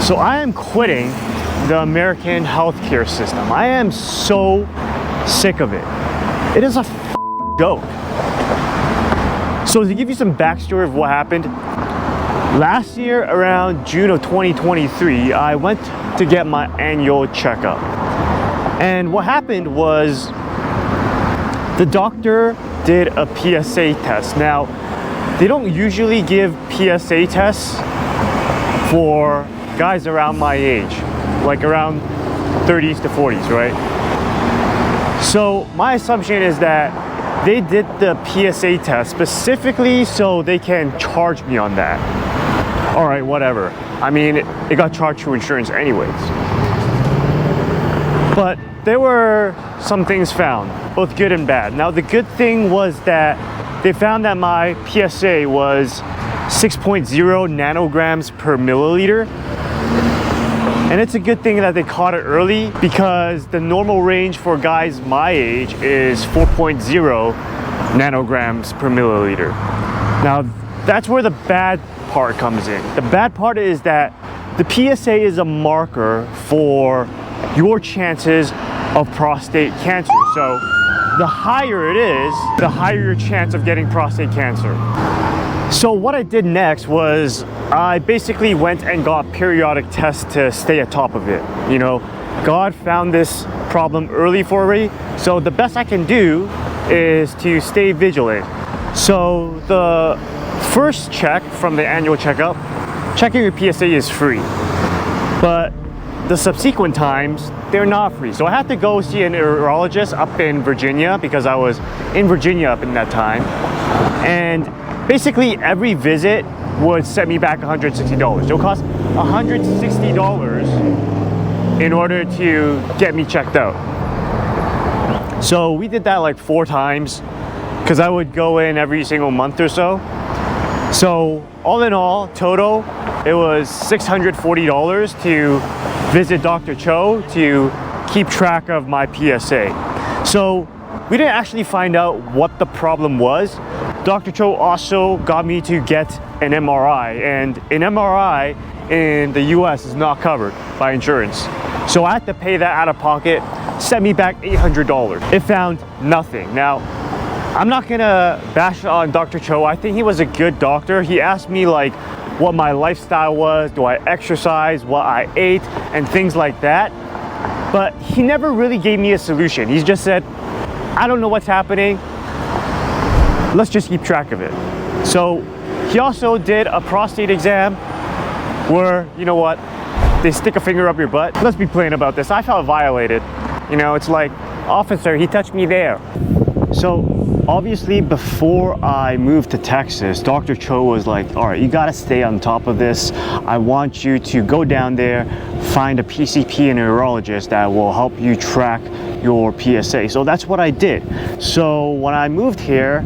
So I am quitting the American healthcare system. I am so sick of it. It is a joke. So to give you some backstory of what happened, last year around June of 2023, I went to get my annual checkup. And what happened was the doctor did a PSA test. Now, they don't usually give PSA tests for guys around my age, like around 30s to 40s, right? So my assumption is that they did the PSA test specifically so they can charge me on that. All right, whatever. I mean, it got charged through insurance anyways. But there were some things found, both good and bad. Now, the good thing was that they found that my PSA was 6.0 nanograms per milliliter. And it's a good thing that they caught it early, because the normal range for guys my age is 4.0 nanograms per milliliter. Now, that's where the bad part comes in. The bad part is that the PSA is a marker for your chances of prostate cancer. So the higher it is, the higher your chance of getting prostate cancer. So what I did next was I basically went and got periodic tests to stay at top of it. You know, God found this problem early for me, so the best I can do is to stay vigilant. So the first check from the annual checkup, checking your PSA is free, but the subsequent times, they're not free. So I had to go see a urologist up in Virginia, because I was in Virginia up in that time. And basically every visit would set me back $160. It would cost $160 in order to get me checked out. So we did that like 4 times, because I would go in every single month or so. So all in all, total, it was $640 to visit Dr. Cho to keep track of my PSA. So we didn't actually find out what the problem was. Dr. Cho also got me to get an MRI, and an MRI in the US is not covered by insurance. So I had to pay that out of pocket, set me back $800. It found nothing. Now, I'm not gonna bash on Dr. Cho. I think he was a good doctor. He asked me like what my lifestyle was, do I exercise, what I ate, and things like that. But he never really gave me a solution. He just said, I don't know what's happening, let's just keep track of it. So he also did a prostate exam where, you know what, they stick a finger up your butt. Let's be plain about this. I felt violated. You know, it's like, officer, he touched me there. So obviously before I moved to Texas, Dr. Cho was like, all right, you gotta stay on top of this. I want you to go down there, find a PCP and a urologist that will help you track your PSA. So that's what I did. So when I moved here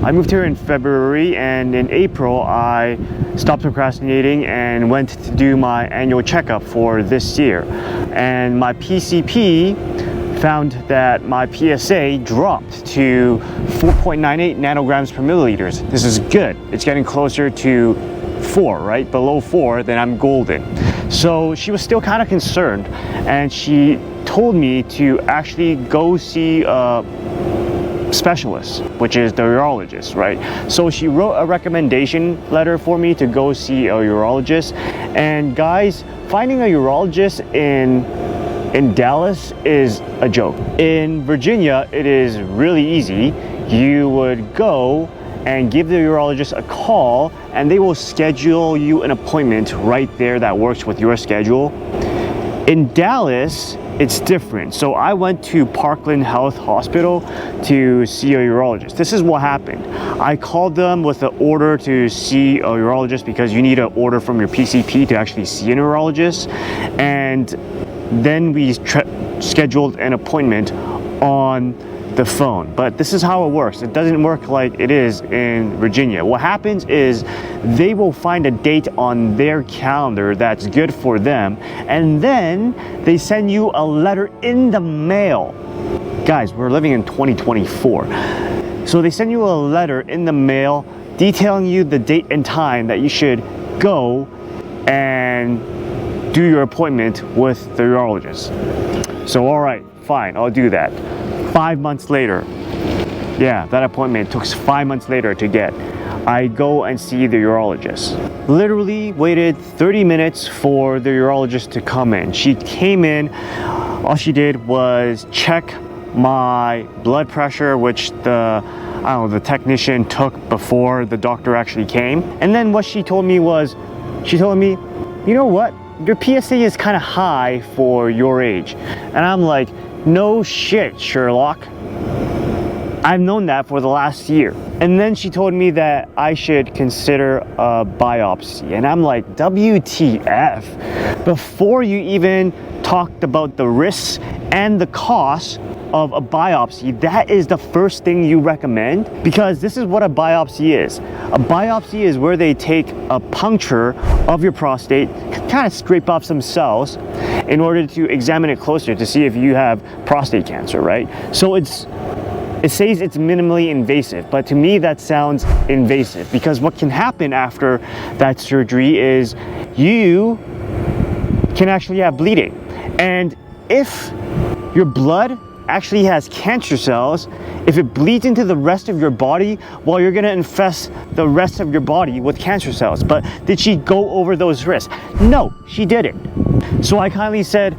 in February, and in April, I stopped procrastinating and went to do my annual checkup for this year. And my PCP found that my PSA dropped to 4.98 nanograms per milliliters. This is good. It's getting closer to 4, right? Below 4, then I'm golden. So she was still kind of concerned, and she told me to actually go see a specialist, which is the urologist, right? So she wrote a recommendation letter for me to go see a urologist. And guys, finding a urologist in Dallas is a joke. In Virginia, it is really easy. You would go and give the urologist a call, and they will schedule you an appointment right there that works with your schedule. In Dallas, it's different. So I went to Parkland Health Hospital to see a urologist. This is what happened. I called them with an order to see a urologist, because you need an order from your PCP to actually see a urologist. And then we scheduled an appointment on the phone. But this is how it works. It doesn't work like it is in Virginia. What happens is they will find a date on their calendar that's good for them, and then they send you a letter in the mail. Guys, we're living in 2024. So they send you a letter in the mail detailing you the date and time that you should go and do your appointment with the urologist. So all right, fine, I'll do that. 5 months later, yeah, that appointment took 5 months later to get. I go and see the urologist. Literally waited 30 minutes for the urologist to come in. She came in, all she did was check my blood pressure, which the technician took before the doctor actually came. And then what she told me was, she told me, you know what? Your PSA is kind of high for your age. And I'm like, no shit, Sherlock. I've known that for the last year. And then she told me that I should consider a biopsy. And I'm like, WTF? Before you even talked about the risks and the costs of a biopsy, that is the first thing you recommend? Because this is what a biopsy is. A biopsy is where they take a puncture of your prostate, kind of scrape off some cells in order to examine it closer to see if you have prostate cancer, right? So it says it's minimally invasive, but to me that sounds invasive, because what can happen after that surgery is you can actually have bleeding. And if your blood actually has cancer cells, if it bleeds into the rest of your body, well, you're gonna infest the rest of your body with cancer cells. But did she go over those risks? No, she didn't. So I kindly said,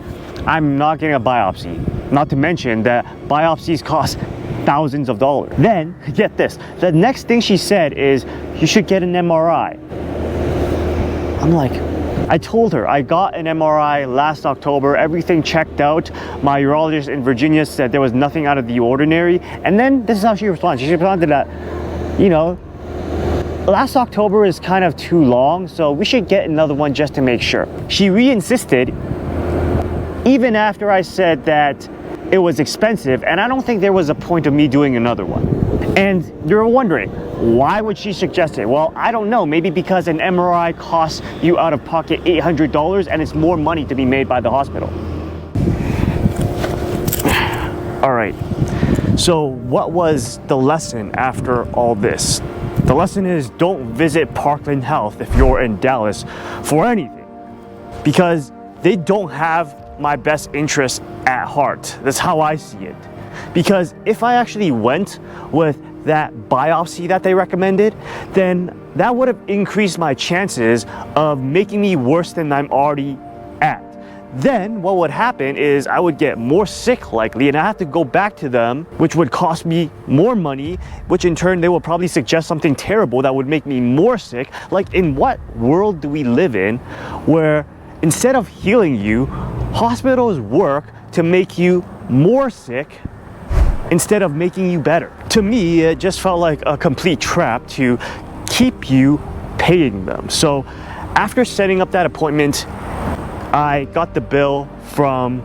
I'm not getting a biopsy. Not to mention that biopsies cost thousands of dollars. Then, get this, the next thing she said is, you should get an MRI. I'm like, I told her I got an MRI last October, everything checked out. My urologist in Virginia said there was nothing out of the ordinary. And then this is how she responded. She responded that, you know, last October is kind of too long, so we should get another one just to make sure. She re-insisted even after I said that it was expensive, and I don't think there was a point of me doing another one. And you're wondering, why would she suggest it? Well, I don't know, maybe because an MRI costs you out of pocket $800 and it's more money to be made by the hospital. All right, so what was the lesson after all this? The lesson is, don't visit Parkland Health if you're in Dallas for anything, because they don't have my best interest at heart. That's how I see it. Because if I actually went with that biopsy that they recommended, then that would have increased my chances of making me worse than I'm already at. Then what would happen is I would get more sick likely, and I have to go back to them, which would cost me more money, which in turn they will probably suggest something terrible that would make me more sick. Like, in what world do we live in where instead of healing you, hospitals work to make you more sick instead of making you better? To me, it just felt like a complete trap to keep you paying them. So after setting up that appointment, I got the bill from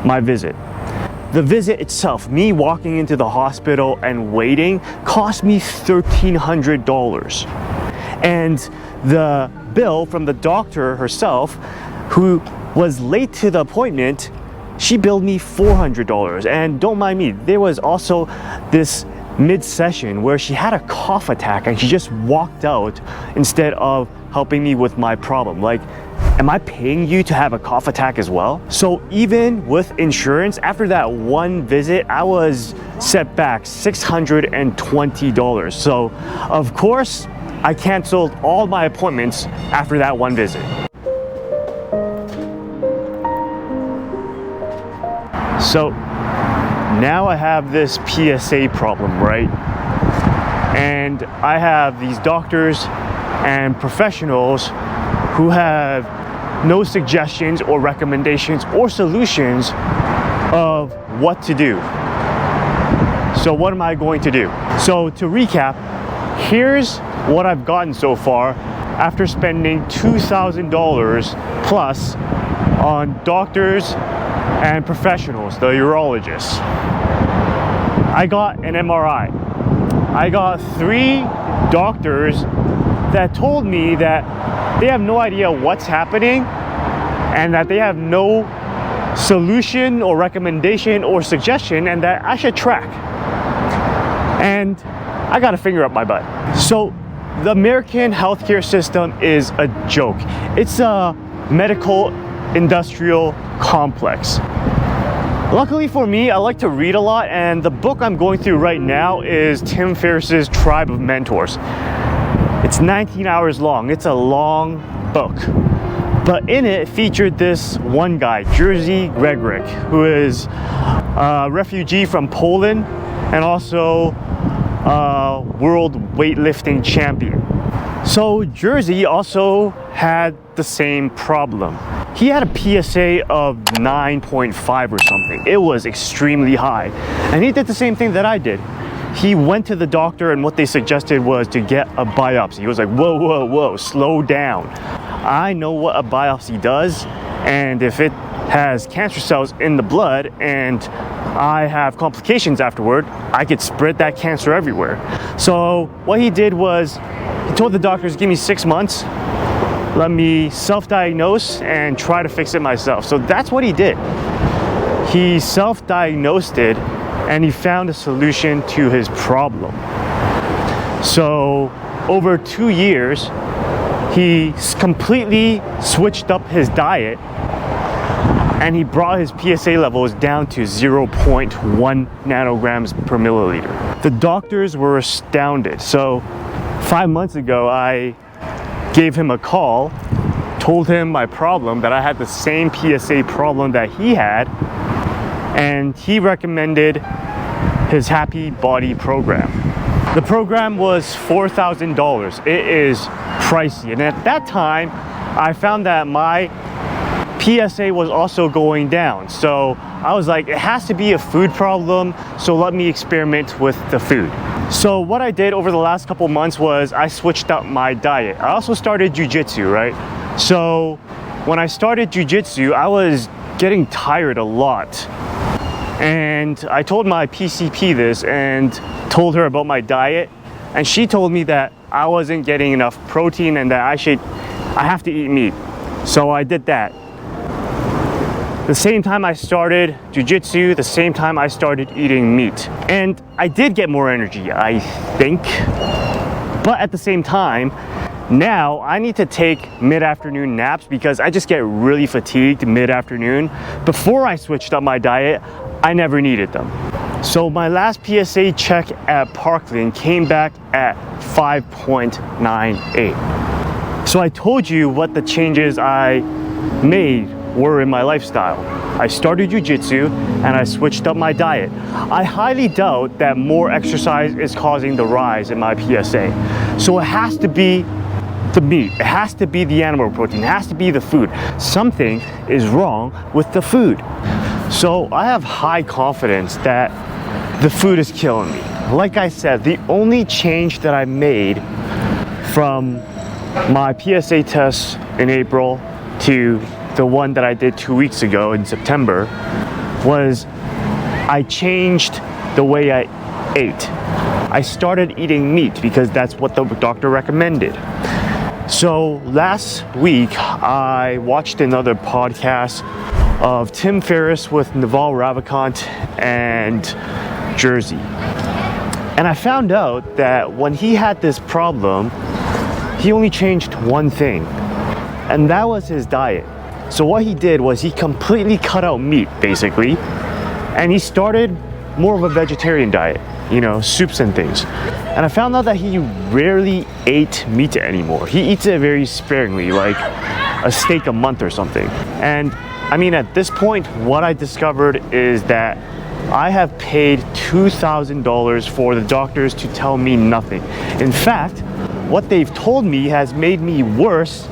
my visit. The visit itself, me walking into the hospital and waiting, cost me $1,300. And the bill from the doctor herself, who was late to the appointment, she billed me $400. And don't mind me, there was also this mid-session where she had a cough attack and she just walked out instead of helping me with my problem. Like, am I paying you to have a cough attack as well? So even with insurance, after that one visit, I was set back $620. So of course, I canceled all my appointments after that one visit. So now I have this PSA problem, right? And I have these doctors and professionals who have no suggestions or recommendations or solutions of what to do. So what am I going to do? So to recap, here's what I've gotten so far after spending $2,000 plus on doctors and professionals, the urologists. I got an MRI. I got 3 doctors that told me that they have no idea what's happening and that they have no solution or recommendation or suggestion, and that I should track. And I got a finger up my butt. So the American healthcare system is a joke. It's a medical industrial complex. Luckily for me, I like to read a lot, and the book I'm going through right now is Tim Ferriss's Tribe of Mentors. It's 19 hours long. It's a long book. But in it featured this one guy, Jerzy Gregorek, who is a refugee from Poland and also a world weightlifting champion. So Jerzy also had the same problem. He had a PSA of 9.5 or something. It was extremely high. And he did the same thing that I did. He went to the doctor, and what they suggested was to get a biopsy. He was like, whoa, whoa, whoa, slow down. I know what a biopsy does, and if it has cancer cells in the blood and I have complications afterward, I could spread that cancer everywhere. So what he did was, he told the doctors, give me 6 months, let me self-diagnose and try to fix it myself. So that's what he did. He self-diagnosed it, and he found a solution to his problem. So over 2 years, he completely switched up his diet, and he brought his PSA levels down to 0.1 nanograms per milliliter. The doctors were astounded. So 5 months ago, I gave him a call, told him my problem, that I had the same PSA problem that he had, and he recommended his Happy Body program. The program was $4,000. It is pricey, and at that time I found that my PSA was also going down. So I was like, it has to be a food problem, so let me experiment with the food. So what I did over the last couple months was I switched up my diet. I also started jiu-jitsu, right? So when I started jiu-jitsu, I was getting tired a lot. And I told my PCP this and told her about my diet, and she told me that I wasn't getting enough protein and that I have to eat meat. So I did that. The same time I started jiu-jitsu, the same time I started eating meat. And I did get more energy, I think. But at the same time, now I need to take mid-afternoon naps because I just get really fatigued mid-afternoon. Before I switched up my diet, I never needed them. So my last PSA check at Parkland came back at 5.98. So I told you what the changes I made were in my lifestyle. I started jiu-jitsu and I switched up my diet. I highly doubt that more exercise is causing the rise in my PSA. So it has to be the meat, it has to be the animal protein, it has to be the food. Something is wrong with the food. So I have high confidence that the food is killing me. Like I said, the only change that I made from my PSA test in April to the one that I did 2 weeks ago in September was I changed the way I ate. I started eating meat because that's what the doctor recommended. So last week I watched another podcast of Tim Ferriss with Naval Ravikant and Jerzy. And I found out that when he had this problem, he only changed one thing, and that was his diet. So what he did was he completely cut out meat, basically, and he started more of a vegetarian diet, you know, soups and things. And I found out that he rarely ate meat anymore. He eats it very sparingly, like a steak a month or something. And I mean, at this point, what I discovered is that I have paid $2,000 for the doctors to tell me nothing. In fact, what they've told me has made me worse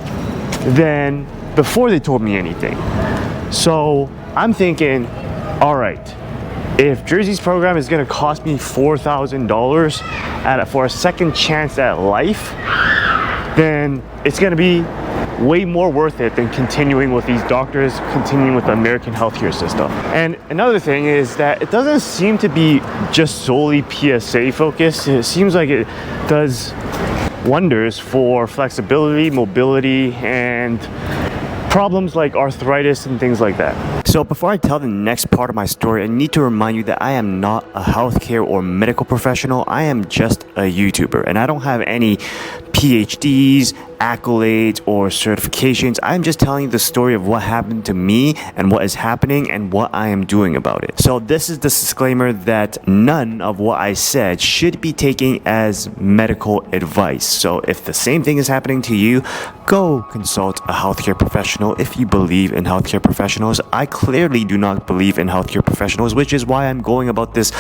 than before they told me anything. So I'm thinking, all right, if Jerzy's program is gonna cost me $4,000 for a second chance at life, then it's gonna be way more worth it than continuing with these doctors, continuing with the American healthcare system. And another thing is that it doesn't seem to be just solely PSA focused. It seems like it does wonders for flexibility, mobility, and problems like arthritis and things like that. So before I tell the next part of my story, I need to remind you that I am not a healthcare or medical professional. I am just a YouTuber, and I don't have any PhDs, accolades or certifications. I'm just telling you the story of what happened to me and what is happening and what I am doing about it. So this is the disclaimer that none of what I said should be taken as medical advice. So if the same thing is happening to you, go consult a healthcare professional if you believe in healthcare professionals. I clearly do not believe in healthcare professionals, which is why I'm going about this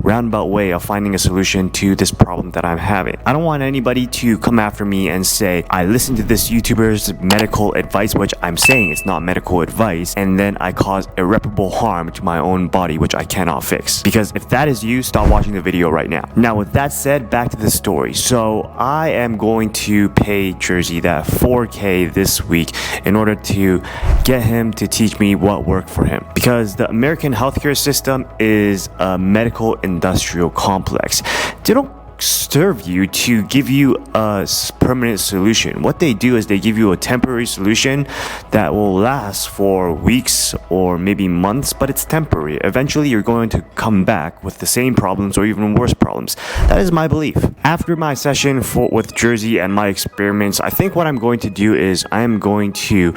roundabout way of finding a solution to this problem that I'm having. I don't want anybody to come after me and say, I listened to this YouTuber's medical advice, which I'm saying it's not medical advice, and then I cause irreparable harm to my own body, which I cannot fix. Because if that is you, stop watching the video right now. Now, with that said, back to the story. So I am going to pay Jersey that $4K this week in order to get him to teach me what worked for him. Because the American healthcare system is a medical industrial complex. They don't serve you to give you a permanent solution. What they do is they give you a temporary solution that will last for weeks or maybe months, but it's temporary. Eventually you're going to come back with the same problems or even worse problems. That is my belief. After my session with Jersey and my experiments, I think what I'm going to do is I am going to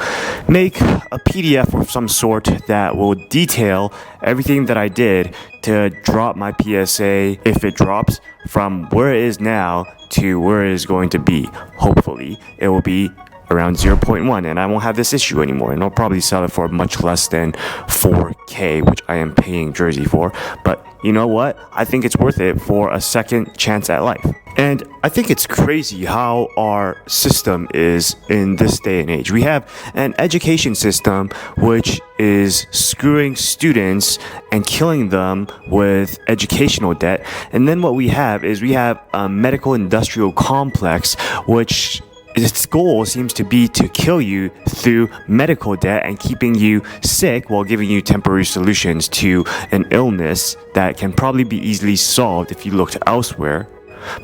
make a PDF of some sort that will detail everything that I did to drop my PSA, if it drops, from where it is now to where it is going to be. Hopefully, it will be around 0.1 and I won't have this issue anymore, and I'll probably sell it for much less than 4K, which I am paying Jersey for. But you know what? I think it's worth it for a second chance at life. And I think it's crazy how our system is in this day and age. We have an education system which is screwing students and killing them with educational debt. And then what we have is we have a medical industrial complex which its goal seems to be to kill you through medical debt and keeping you sick while giving you temporary solutions to an illness that can probably be easily solved if you looked elsewhere.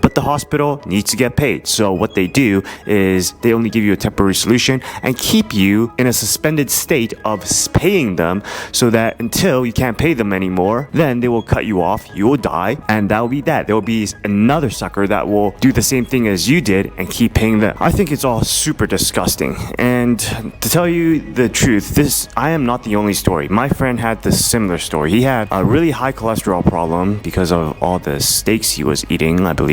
But the hospital needs to get paid. So what they do is they only give you a temporary solution and keep you in a suspended state of paying them, so that until you can't pay them anymore, then they will cut you off, you will die, and that will be that. There will be another sucker that will do the same thing as you did and keep paying them. I think it's all super disgusting. And to tell you the truth, I am not the only story. My friend had this similar story. He had a really high cholesterol problem because of all the steaks he was eating, I believe.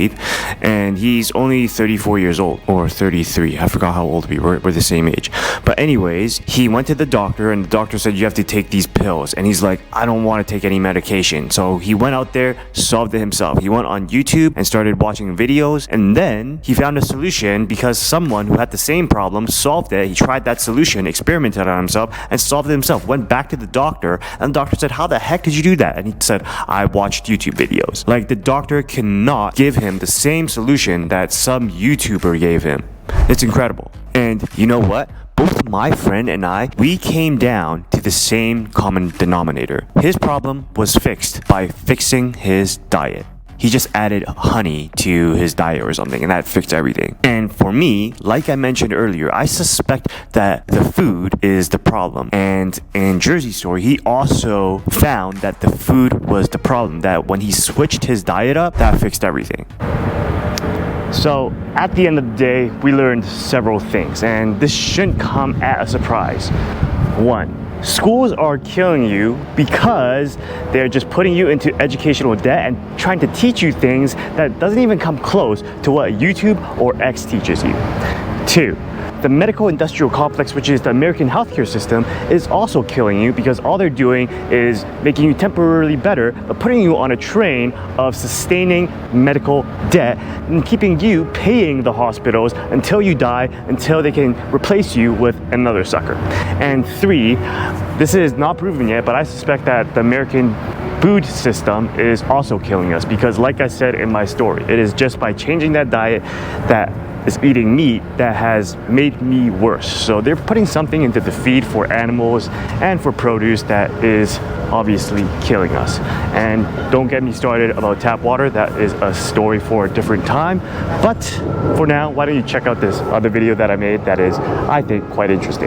And he's only 34 years old, or 33. I forgot how old we were. We're the same age. But anyways, he went to the doctor and the doctor said, you have to take these pills. And he's like, I don't want to take any medication. So he went out there, solved it himself. He went on YouTube and started watching videos. And then he found a solution because someone who had the same problem solved it. He tried that solution, experimented on himself, and solved it himself. Went back to the doctor and the doctor said, how the heck did you do that? And he said, I watched YouTube videos. Like, the doctor cannot give him the same solution that some YouTuber gave him. It's incredible. And you know what? Both my friend and I, we came down to the same common denominator. His problem was fixed by fixing his diet. He just added honey to his diet or something, and that fixed everything. And for me, like I mentioned earlier, I suspect that the food is the problem. And in Jersey's story, he also found that the food was the problem, that when he switched his diet up, that fixed everything. So at the end of the day, we learned several things, and this shouldn't come as a surprise. 1. Schools are killing you because they're just putting you into educational debt and trying to teach you things that doesn't even come close to what YouTube or X teaches you. 2. The medical industrial complex, which is the American healthcare system, is also killing you because all they're doing is making you temporarily better, but putting you on a train of sustaining medical debt and keeping you paying the hospitals until you die, until they can replace you with another sucker. And 3, this is not proven yet, but I suspect that the American food system is also killing us because, like I said in my story, it is just by changing that diet that is eating meat that has made me worse. So they're putting something into the feed for animals and for produce that is obviously killing us. And don't get me started about tap water. That is a story for a different time. But for now, why don't you check out this other video that I made that is, I think, quite interesting.